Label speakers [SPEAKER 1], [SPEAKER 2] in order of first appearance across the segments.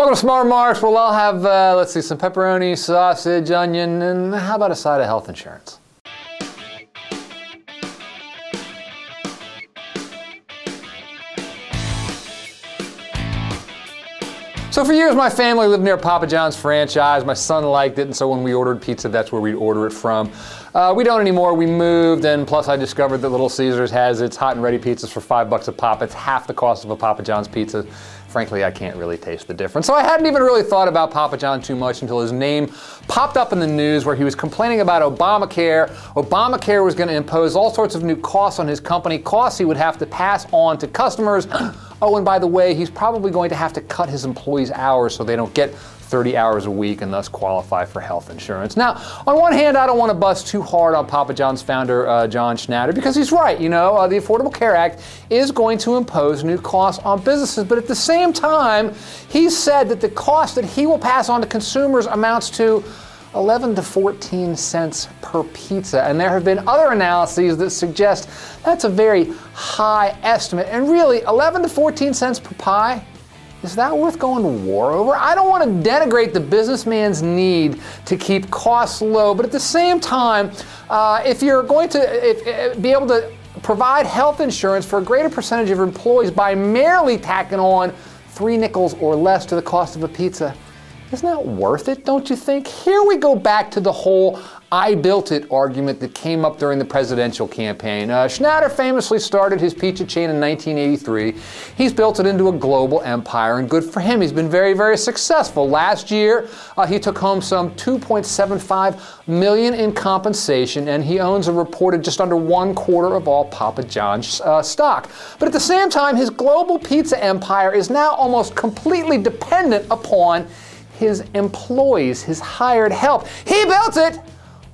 [SPEAKER 1] Welcome to Smart Remarks. Well, I'll have, let's see, some pepperoni, sausage, onion, and how about a side of health insurance? So for years, my family lived near Papa John's franchise. My son liked it, and so when we ordered pizza, that's where we'd order it from. We don't anymore. We moved, and plus I discovered that Little Caesars has its hot and ready pizzas for $5 a pop. It's half the cost of a Papa John's pizza. Frankly, I can't really taste the difference. So I hadn't even really thought about Papa John too much until his name popped up in the news where he was complaining about Obamacare. Obamacare was going to impose all sorts of new costs on his company, costs he would have to pass on to customers. Oh, and by the way, he's probably going to have to cut his employees' hours so they don't get 30 hours a week and thus qualify for health insurance. Now, on one hand, I don't want to bust too hard on Papa John's founder, John Schnatter, because he's right. You know, the Affordable Care Act is going to impose new costs on businesses, but at the same time, he said that the cost that he will pass on to consumers amounts to 11 to 14 cents per pizza. And there have been other analyses that suggest that's a very high estimate. And really, 11 to 14 cents per pie? Is that worth going to war over? I don't want to denigrate the businessman's need to keep costs low, but at the same time, if you're going to be able to provide health insurance for a greater percentage of your employees by merely tacking on 3 nickels or less to the cost of a pizza, isn't that worth it, don't you think? Here we go back to the whole I built it argument that came up during the presidential campaign. Schnatter famously started his pizza chain in 1983. He's built it into a global empire, and good for him. He's been very, very successful. Last year, he took home some $2.75 million in compensation, and he owns a reported just under 1/4 of all Papa John's stock. But at the same time, his global pizza empire is now almost completely dependent upon his employees, his hired help. He built it,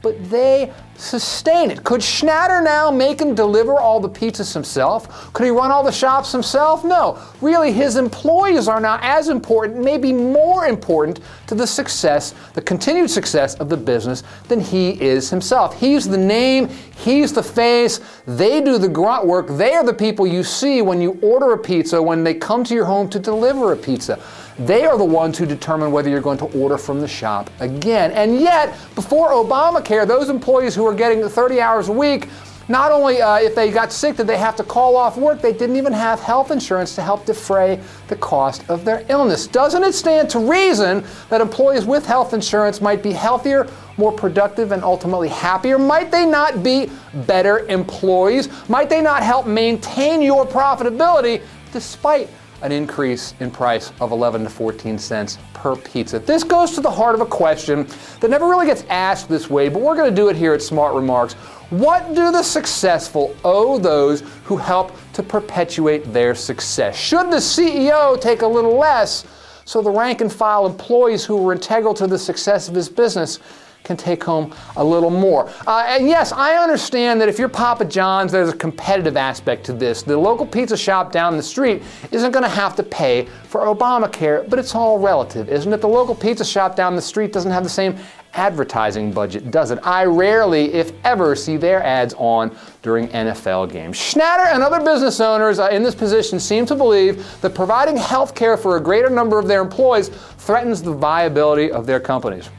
[SPEAKER 1] but they sustain it. Could Schnatter now make and deliver all the pizzas himself? Could he run all the shops himself? No. Really, his employees are now as important, maybe more important to the success, the continued success of the business than he is himself. He's the name, he's the face, they do the grunt work. They are the people you see when you order a pizza, when they come to your home to deliver a pizza. They are the ones who determine whether you're going to order from the shop again. And yet, before Obamacare, those employees who were getting 30 hours a week, not only if they got sick did they have to call off work, they didn't even have health insurance to help defray the cost of their illness. Doesn't it stand to reason that employees with health insurance might be healthier, more productive, and ultimately happier? Might they not be better employees? Might they not help maintain your profitability despite an increase in price of 11 to 14 cents per pizza? This goes to the heart of a question that never really gets asked this way, but we're going to do it here at Smart Remarks. What do the successful owe those who help to perpetuate their success? Should the CEO take a little less so the rank and file employees who were integral to the success of his business can take home a little more? And yes, I understand that if you're Papa John's, there's a competitive aspect to this. The local pizza shop down the street isn't going to have to pay for Obamacare, but it's all relative, isn't it? The local pizza shop down the street doesn't have the same advertising budget, does it? I rarely, if ever, see their ads on during NFL games. Schnatter and other business owners in this position seem to believe that providing health care for a greater number of their employees threatens the viability of their companies.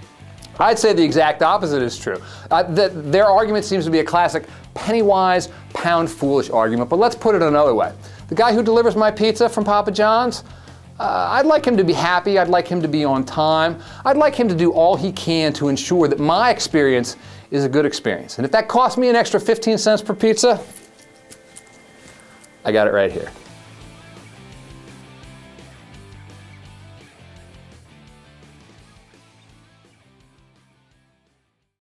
[SPEAKER 1] I'd say the exact opposite is true. Their argument seems to be a classic penny-wise, pound-foolish argument, but let's put it another way. The guy who delivers my pizza from Papa John's, I'd like him to be happy, I'd like him to be on time, I'd like him to do all he can to ensure that my experience is a good experience. And if that costs me an extra 15 cents per pizza, I got it right here.